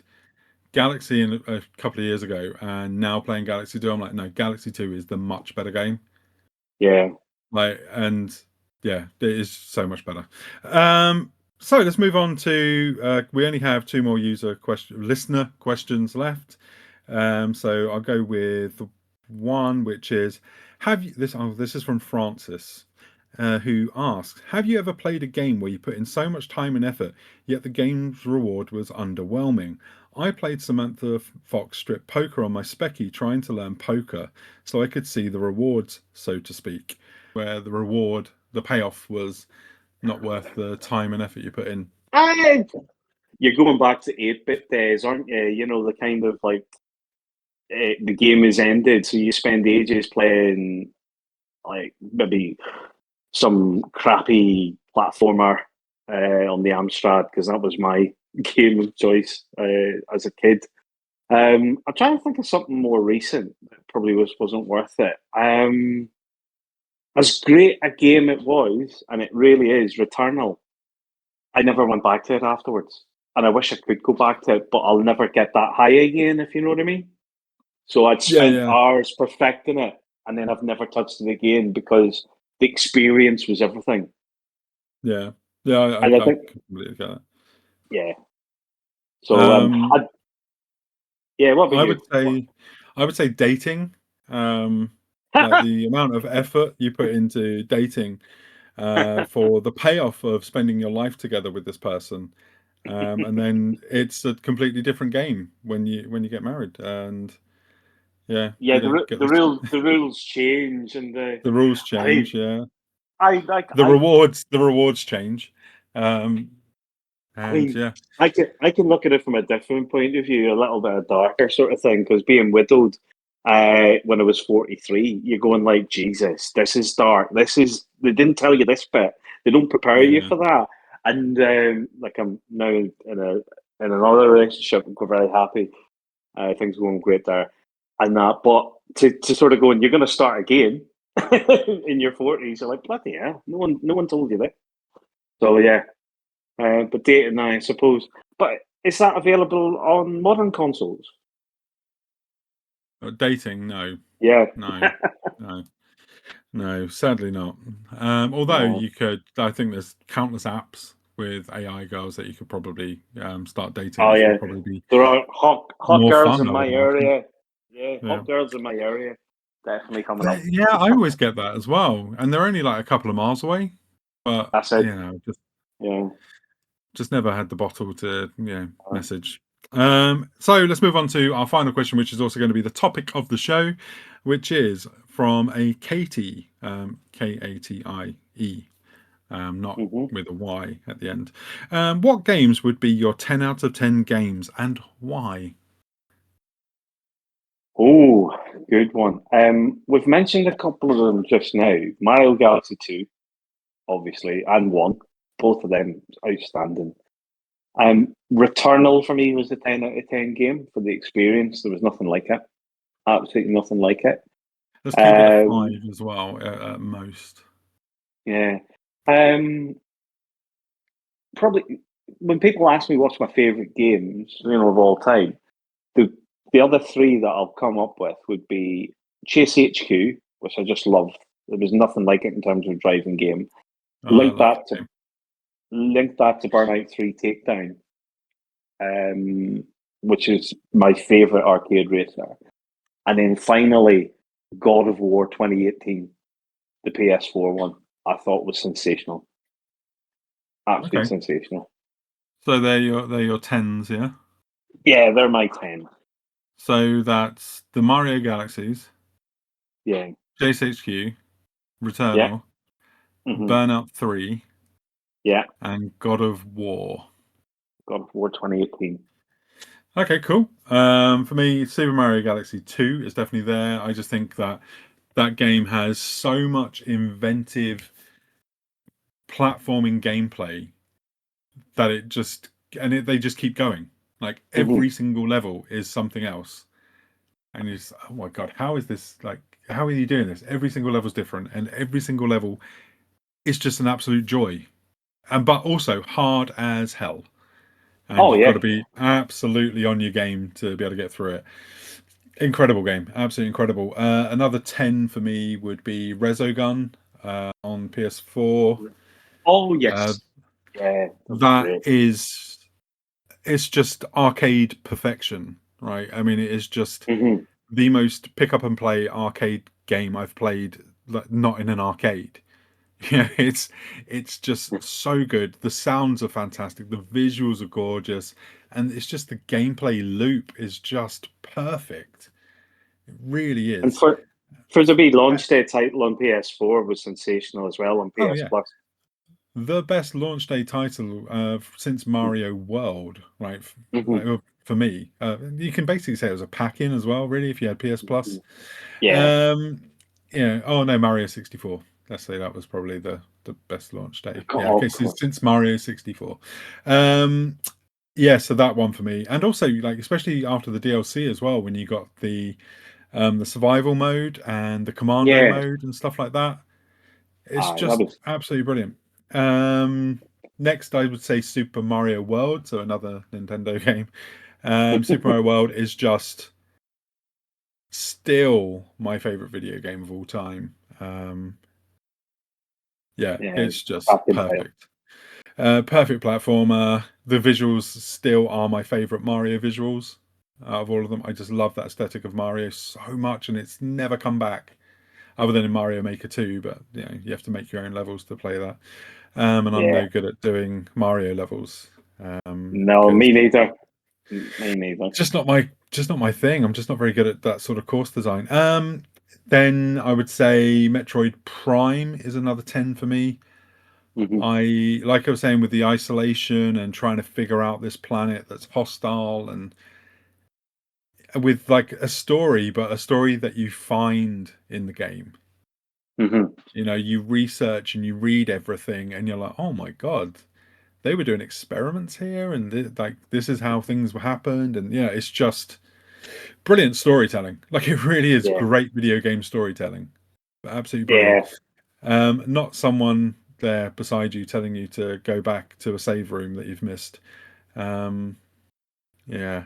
Galaxy a couple of years ago, and now playing Galaxy 2, I'm like, no, Galaxy 2 is the much better game.
Yeah.
And yeah, it is so much better. So let's move on to. We only have two more listener questions left. So I'll go with one, which is, have you this? Oh, this is from Francis. Who asks, have you ever played a game where you put in so much time and effort, yet the game's reward was underwhelming? I played Samantha Fox strip poker on my Specky trying to learn poker so I could see the rewards, so to speak, where the payoff was not worth the time and effort you put in.
You're going back to 8-bit days, aren't you? You know, the kind of like the game is ended, so you spend ages playing like maybe some crappy platformer on the Amstrad because that was my game of choice as a kid. I'm trying to think of something more recent that probably wasn't worth it. As great a game it was, and it really is, Returnal, I never went back to it afterwards. And I wish I could go back to it, but I'll never get that high again, if you know what I mean. So I'd spent
Yeah.
hours perfecting it, and then I've never touched it again because the experience was everything.
Yeah. Yeah,
And I
I
think,
completely get that.
yeah. So, yeah. What about
I
you?
would say, dating. Like the amount of effort you put into dating, for the payoff of spending your life together with this person, and then it's a completely different game when you get married, and yeah,
Yeah,
you don't get
the
this.
rules change, and
The rules
I mean,
change. Yeah,
I like
the rewards change,
I
and
mean,
yeah,
I can look at it from a different point of view, a little bit of darker sort of thing. Because being widowed when I was 43, you're going like, Jesus, this is dark. They didn't tell you this bit. They don't prepare you
yeah,
for that. And like I'm now in another relationship. I'm very happy. Things are going great there, and that. But to sort of go, and you're going to start again in your 40s. You're like, bloody hell, no one told you that. So yeah. But dating, I suppose. But is that available on modern consoles?
dating. No,
Yeah.
no, no. No, sadly not. Although
No.
you could, I think there's countless apps with AI girls that you could probably start dating,
Oh
which
yeah.
would probably be
There are hot
more
girls
fun,
in
I
my
would imagine.
area. Yeah,
Yeah,
hot girls in my area. Definitely coming up.
yeah, I always get that as well, and they're only like a couple of miles away. But
That's it. Yeah.
just never had the bottle to message. So let's move on to our final question, which is also going to be the topic of the show, which is from a Katie, Katie, not
Hmm.
with a Y at the end. What games would be your 10 out of 10 games and why?
Oh, good one. We've mentioned a couple of them just now. Mario Galaxy 2, obviously, and 1. Both of them outstanding. Returnal for me was the 10 out of 10 game for the experience. There was nothing like it. Absolutely nothing like it.
Let's keep it at 5
Um,
as well, at most.
yeah. Um, Probably when people ask me what's my favorite games, of all time, the the other three that I'll come up with would be Chase HQ, which I just loved. There was nothing like it in terms of driving game.
Oh, I
Link
love
that
that
to
game.
Burnout 3 Takedown, which is my favorite arcade racer. And then finally, God of War 2018, the PS4 one, I thought was sensational. Absolutely
Okay.
sensational.
So they're your 10s, yeah?
Yeah, they're my 10.
So that's the Mario Galaxies,
Yeah.
JSHQ,
Yeah.
Returnal,
hmm
Burnout 3,
Yeah.
and God of War.
God of War 2018.
Okay, cool. For me, Super Mario Galaxy 2 is definitely there. I just think that that game has so much inventive platforming gameplay that they just keep going. Like
hmm
every single level is something else. And it's, oh my God, how is this like, how are you doing this? Every single level is different, and every single level is just an absolute joy. But also hard as hell. And
Oh,
you've got
yeah.
to be absolutely on your game to be able to get through it. Incredible game, absolutely incredible. Another 10 for me would be Resogun on PS4.
Oh,
Uh,
yes. Yeah, that was
that
great.
is, it's just arcade perfection, right? I mean, it is just
hmm
the most pick up and play arcade game I've played, like, not in an arcade. Yeah, it's just so good. The sounds are fantastic, the visuals are gorgeous, and it's just the gameplay loop is just perfect. It really
And
is.
for the big launch day title on PS4 was sensational as well on
Oh
PS
yeah,
Plus.
the best launch day title since Mario World, right?
hmm
Like, for me, you can basically say it was a pack-in as well, really, if you had PS Plus.
Yeah,
Um, yeah. Oh no, Mario 64. Let's say that was probably the best launch day. Yeah.
oh,
Okay. Since Mario 64. Um, yeah. So that one for me, and also like especially after the DLC as well, when you got the survival mode and the commando
yeah.
mode and stuff like that. It's
That
just
was
absolutely brilliant. Um, Next, I would say Super Mario World, so another Nintendo game. Super Mario World is just still my favorite video game of all time. Yeah,
yeah,
it's just
cracking title.
perfect. Perfect platformer. The visuals still are my favorite Mario visuals out of all of them. I just love that aesthetic of Mario so much, and it's never come back other than in Mario Maker 2. But you know, you have to make your own levels to play that. And I'm
Yeah.
no good at doing Mario levels
No,
because
me neither. Me neither.
just not my thing. I'm just not very good at that sort of course design. Then I would say Metroid Prime is another 10 for me.
hmm
Like I was saying, with the isolation and trying to figure out this planet that's hostile, and with like a story, but a story that you find in the game.
hmm
You know, you research and you read everything, and you're like, oh my God, they were doing experiments here, and like this is how things were happened, and yeah, it's just brilliant storytelling. Like it really is
Yeah.
great video game storytelling, absolutely brilliant.
Yeah.
Not someone there beside you telling you to go back to a save room that you've missed. Um, yeah.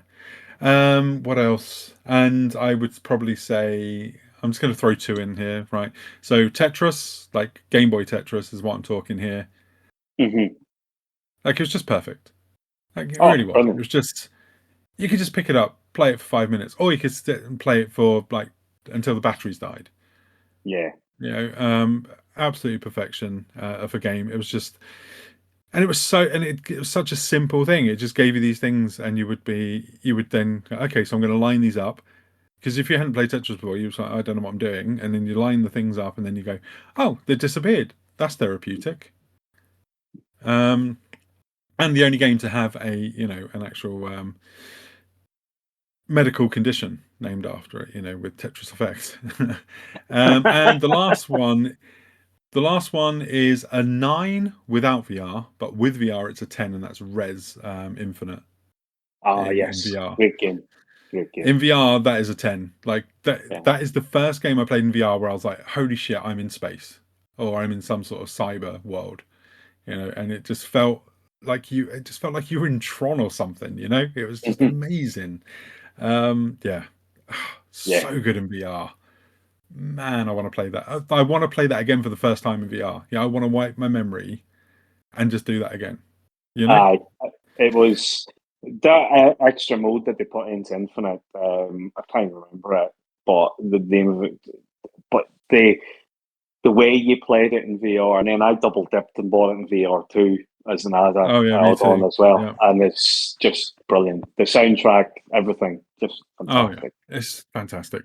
What else? And I would probably say I'm just going to throw two in here, right? So Tetris, like Game Boy Tetris, is what I'm talking here.
hmm
Like it was just perfect. Like it really
Oh,
was. It
brilliant.
was just you could just pick it up, play it for 5 minutes, or you could sit and play it for like until the batteries died.
Yeah.
You know, absolutely perfection of a game. It was just, and it was so, and it was such a simple thing. It just gave you these things, and you would then go, okay, so I'm going to line these up. Because if you hadn't played Tetris before, you was like, I don't know what I'm doing, and then you line the things up, and then you go, oh, they disappeared. That's therapeutic. Um, and the only game to have an actual medical condition named after it, with Tetris Effect. And the last one is a 9 without VR, but with VR it's a 10, and that's Res Infinite in
Yes.
VR.
Great game. Great game.
In VR, that is a 10. Like that
Yeah.
that is the first game I played in VR where I was like, holy shit, I'm in space. Or I'm in some sort of cyber world. And it just felt like you were in Tron or something. It was just
hmm
amazing. Yeah.
Yeah.
So good in VR. Man, I want to play that. I want to play that again for the first time in VR. Yeah, I want to wipe my memory and just do that again. You know?
Uh, it was that extra mode that they put into Infinite. I can't remember it, but the name of it, but the way you played it in VR, and then I double dipped and bought it in VR too as an add
Oh yeah, me
on
too.
as well,
Yeah.
and it's just brilliant. The soundtrack, everything, just
Oh yeah,
fantastic.
it's fantastic.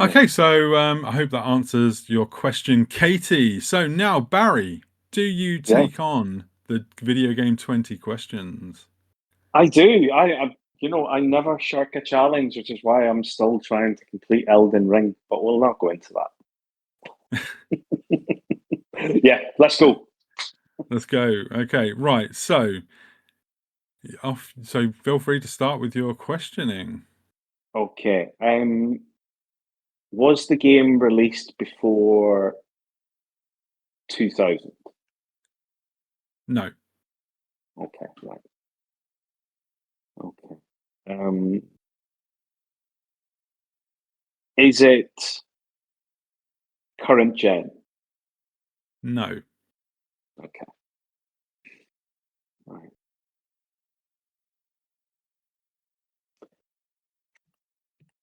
Okay, so I hope that answers your question, Katie. So now, Barry, do you take on the video game 20 questions?
I do. I never shirk a challenge, which is why I'm still trying to complete Elden Ring, but we'll not go into that. Yeah, let's go.
Let's go. Okay, right. So feel free to start with your questioning.
Okay. Was the game released before 2000?
No.
Okay, right. Okay. Um, is it current gen?
No.
Okay, right.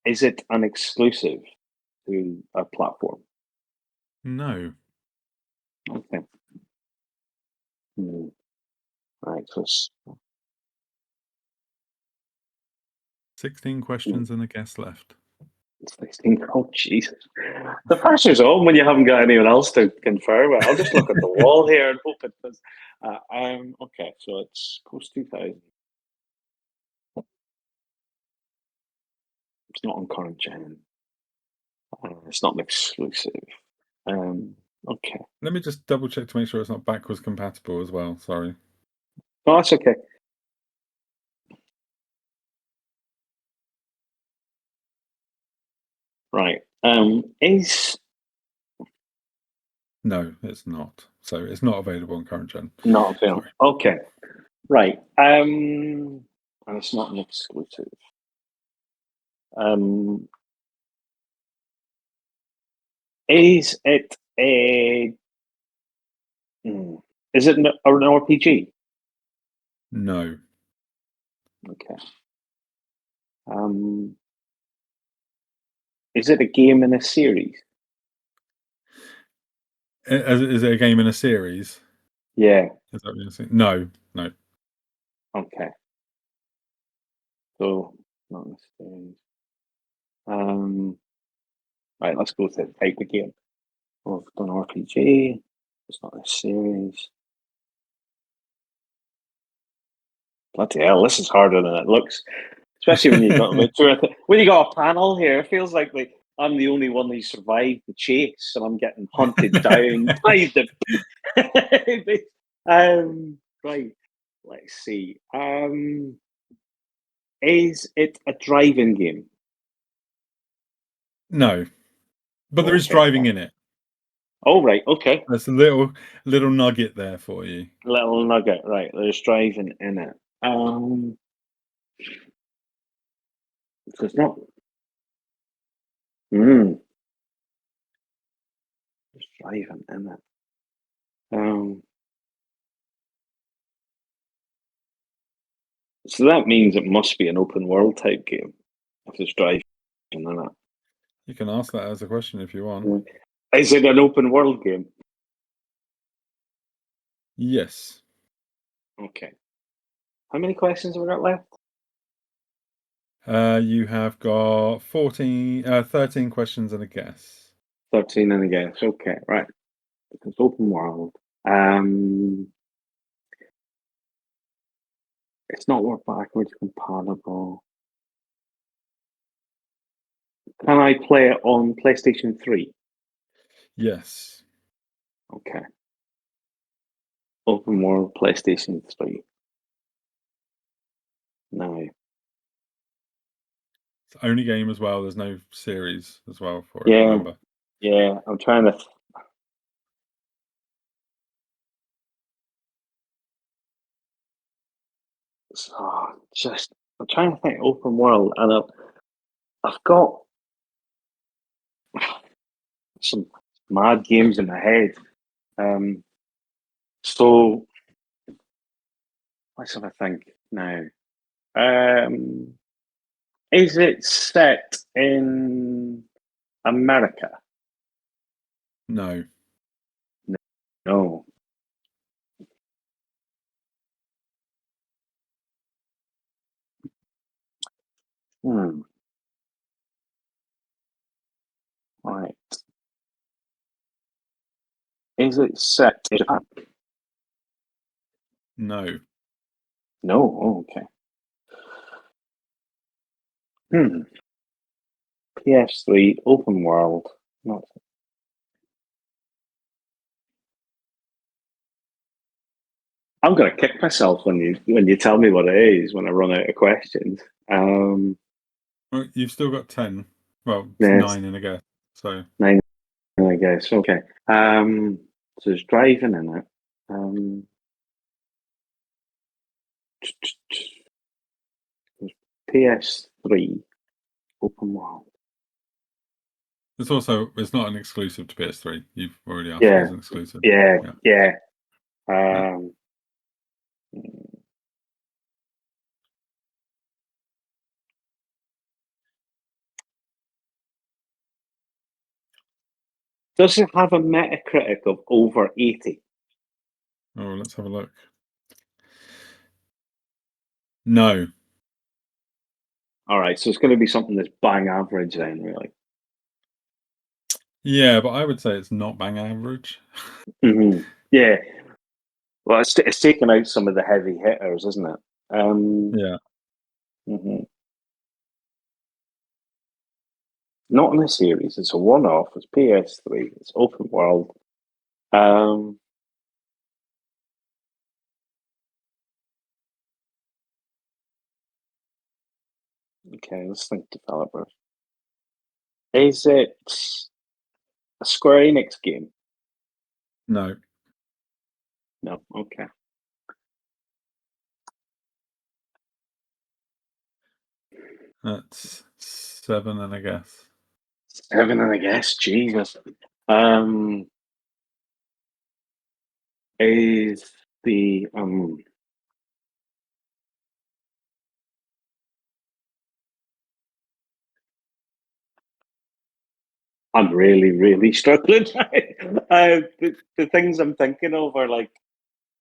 Is it an exclusive to a platform?
No.
Okay. Right, so
16 questions and a guess left.
16. Oh, Jesus. The pressure's on when you haven't got anyone else to confirm it. I'll just look at the wall here and hope it does. Okay, so it's post 2000. It's not on current gen. It's not an exclusive. Okay.
Let me just double check to make sure it's not backwards compatible as well. Sorry.
No, that's okay. Right. Is
No, it's not. So it's not available on current gen.
not a film.
Sorry.
Okay. Right. And it's not an exclusive. Is it a? Is it an RPG?
No.
Okay. Is it a game in a series?
Is it a game in a series?
Yeah.
Is that what you're saying? No. No.
Okay. So not in a series. Right. Let's go to the type of game. Oh, I've done RPG. It's not a series. Bloody hell, this is harder than it looks. Especially when you got when you got a panel here, it feels like I'm the only one who survived the chase, and I'm getting hunted down by the. Right. Let's see. Is it a driving game?
No. But there is
Okay.
driving in it.
Oh, right. Okay.
There's a little nugget there for you.
Little nugget. Right. There's driving in it. So it's not. There's driving in it. So that means it must be an open world type game if there's driving in it.
You can ask that as a question if you want.
Is it an open world game?
Yes.
Okay. How many questions have we got left?
You have got 13 questions and a guess.
13 and a guess. Okay, right. It's open world. It's not work backwards compatible. Can I play it on PlayStation 3?
Yes.
Okay. Open world PlayStation 3. No.
It's the only game as well. There's no series as well for it,
Yeah.
remember?
Yeah. I'm trying to. I'm trying to think open world, and I've got some mad games in my head. So let's have a think now. Is it set in America?
No.
No. Right. Is it set in Japan?
No.
No. Oh, okay. PS3 open world. Not. I'm gonna kick myself when you tell me what it is when I run out of questions.
Well, you've still got 10. Well, it's
Yes,
9 in a guess. So
9, I guess. Okay. So there's driving in it. PS3 open world.
it's not an exclusive to PS3. You've already asked if
Yeah,
it's an exclusive.
yeah,
Yeah.
yeah. Does it have a Metacritic of over 80?
Oh, let's have a look. No.
All right, so it's going to be something that's bang average then, really.
Yeah, but I would say it's not bang average.
Yeah. Well, it's taken out some of the heavy hitters, isn't it?
Yeah.
Mhm. Not in a series. It's a one-off. It's PS3. It's open world. Um, okay, let's think developers. Is it a Square Enix game?
No.
No. Okay.
That's 7 and a guess.
7 and I guess. Jesus. Um, is the I'm really, really struggling. The things I'm thinking of are like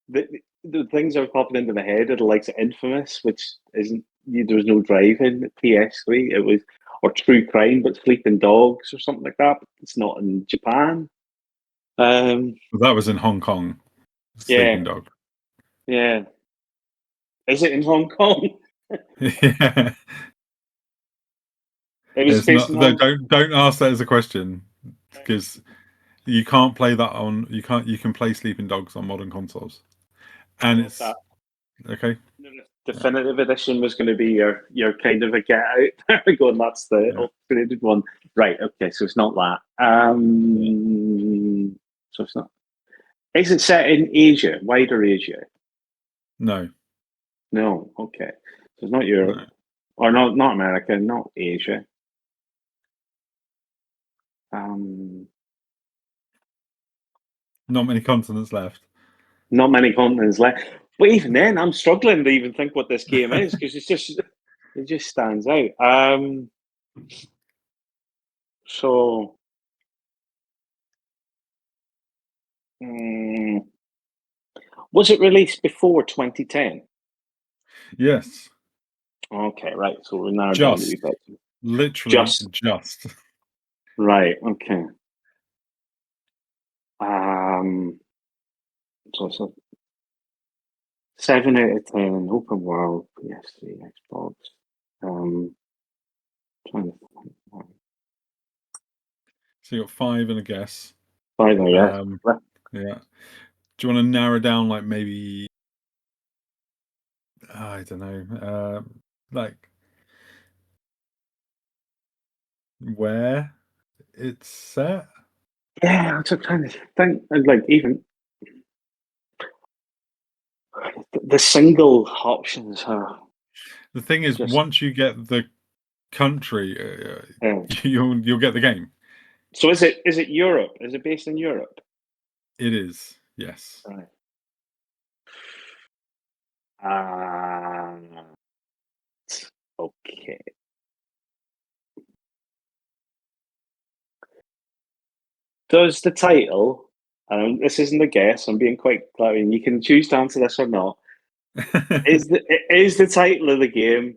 the things that are popping into my head are the likes of Infamous, which isn't there was no driving at PS3. It was or True Crime, but Sleeping Dogs or something like that. But it's not in Japan.
That was in Hong Kong.
Yeah,
Sleeping Dog.
yeah. Is it in Hong Kong?
Yeah.
It was
It's
based
not.
in
No,
Hong.
don't ask that as a question because you can't play that on. You can't. You can play Sleeping Dogs on modern consoles, and
So
it's
that
okay. Yeah.
definitive edition was going to be your kind of a get out. There we go, and that's the
Yeah.
upgraded one. Right. Okay. So it's not that.
Yeah.
So it's not. Is it set in Asia, wider Asia?
No.
No. Okay. So it's not Europe,
No.
or not America, not Asia. Um,
Not many continents left.
not many continents left. But even then, I'm struggling to even think what this game is because it just stands out. So. mm, was it released before 2010?
Yes.
Okay, right. So we're narrowed down a wee
Just.
bit.
Literally
Just
just.
right. Okay. So it's a 7 out of 10 open world PS3 Xbox. Trying to think.
So you got 5 and a guess.
By the way, yes.
Yeah. Do you want to narrow down like maybe I don't know, like where it's set?
Yeah, I'm just trying to think. Like even the single options are
The thing is,
just.
once you get the country,
Yeah.
you'll get the game.
So is it Europe? Is it based in Europe?
It is, yes.
Right. Uh, okay. Does the title, and this isn't a guess, I'm being quite clear, and you can choose to answer this or not, is the title of the game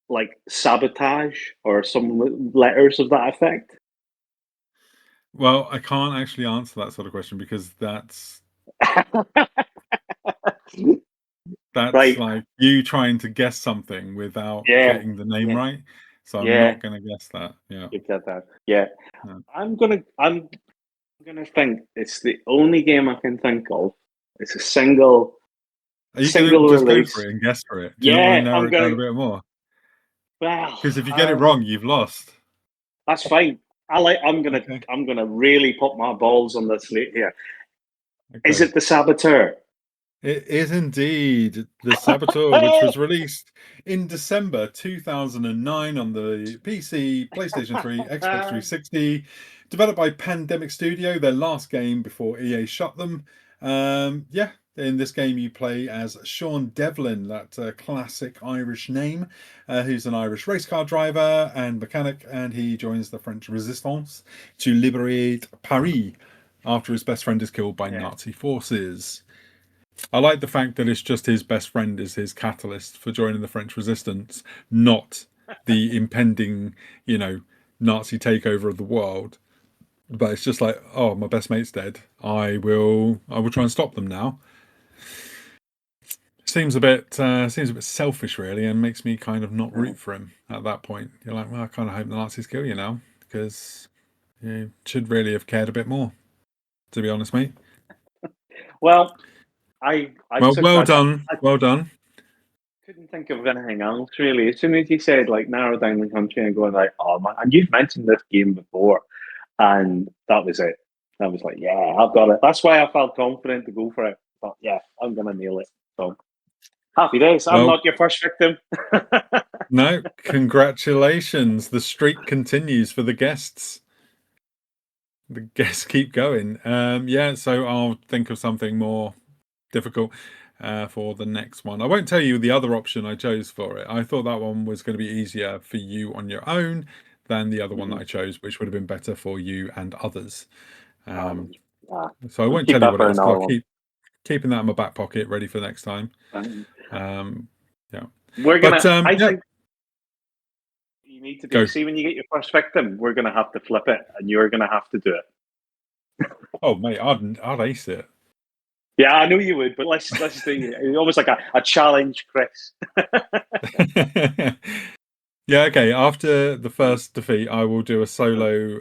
like sabotage or some letters of that effect?
Well, I can't actually answer that sort of question because that's
Right.
like you trying to guess something without
Yeah.
getting the name
Yeah.
right. So I'm
Yeah.
not going to guess that. Yeah.
You get that. Yeah.
No.
I'm gonna think it's the only game I can think of. It's a single
Are you going to just go for
release.
it and guess for it? Do you not want to
Yeah,
narrow
I'm
it down
gonna.
a bit more?
Well,
Because if you get it wrong, you've lost.
that's fine.
Okay.
I'm gonna really put my balls on the slate here. Is
Okay.
it the Saboteur?
It is indeed The Saboteur, which was released in December 2009 on the PC, PlayStation 3, Xbox 360, developed by Pandemic Studio, their last game before EA shut them. Yeah, in this game you play as Sean Devlin, that classic Irish name, who's an Irish race car driver and mechanic, and he joins the French Resistance to liberate Paris after his best friend is killed by
Yeah.
Nazi forces. I like the fact that it's just his best friend is his catalyst for joining the French Resistance, not the impending, Nazi takeover of the world. But it's just like, oh, my best mate's dead. I will try and stop them now. Seems a bit selfish, really, and makes me kind of not root for him at that point. You're like, well, I kind of hope the Nazis kill you now because you should really have cared a bit more, to be honest, mate.
Well, I
Well,
took
well
that.
done,
I
well done.
couldn't think of anything else really. As soon as you said like narrow down the country and going like, oh man, and you've mentioned this game before, and that was it. I was like, yeah, I've got it. That's why I felt confident to go for it. But yeah, I'm gonna nail it. So happy days. I'm
Well,
not your first victim.
no, congratulations. The streak continues for the guests. The guests keep going. Yeah, so I'll think of something more difficult for the next one. I won't tell you the other option I chose for it. I thought that one was going to be easier for you on your own than the other one that I chose, which would have been better for you and others. So I
We'll
won't
keep
tell you
that
what it
for
is because
another
I'll
one.
keeping that in my back pocket ready for next time. Yeah.
We're gonna. I
yeah,
think you need to do.
go.
See, when you get your first victim, we're gonna have to flip it, and you're gonna have to do it.
Oh, mate, I'd ace it.
Yeah, I know you would, but let's do almost like a challenge, Chris.
Yeah, okay. After the first defeat, I will do a solo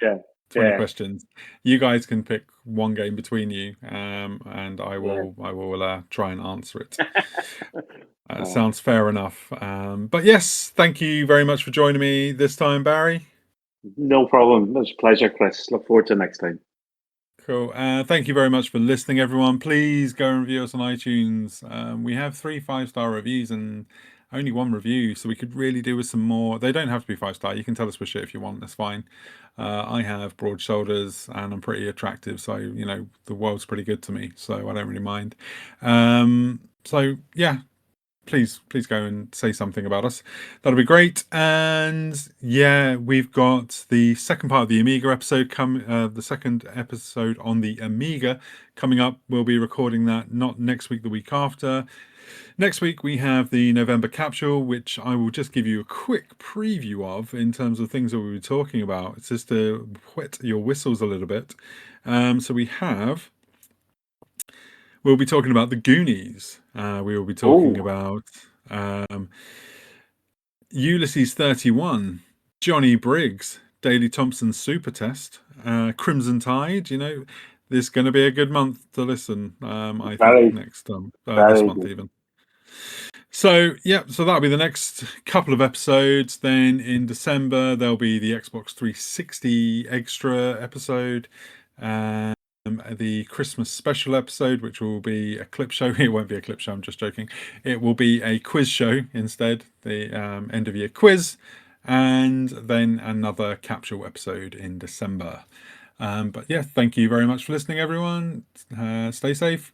Yeah,
20 questions. You guys can pick one game between you, and I will try and answer it. Sounds fair enough. But yes, thank you very much for joining me this time, Barry.
No problem. It was a pleasure, Chris. Look forward to next time.
Cool. Thank you very much for listening, everyone. Please go and review us on iTunes. We have 3 5-star reviews and only 1 review, so we could really do with some more. They don't have to be 5-star. You can tell us we're shit if you want. That's fine. I have broad shoulders and I'm pretty attractive, so the world's pretty good to me, so I don't really mind. So yeah, please go and say something about us. That'll be great. And yeah, we've got the second part of the Amiga episode the second episode on the Amiga coming up. We'll be recording that not next week, the week after. Next week we have the November capsule, which I will just give you a quick preview of in terms of things that we'll be talking about. It's just to whet your whistles a little bit. So we'll be talking about the Goonies. We will be talking about Ulysses 31, Johnny Briggs, Daley Thompson's Super Test, Crimson Tide. This is going to be a good month to listen. I think next this month even. So yeah, so that'll be the next couple of episodes. Then in December there'll be the Xbox 360 extra episode. The Christmas special episode, which will be a clip show. It won't be a clip show, I'm just joking. It will be a quiz show instead, the end of year quiz, and then another capsule episode in December. But yeah, thank you very much for listening, everyone. Stay safe.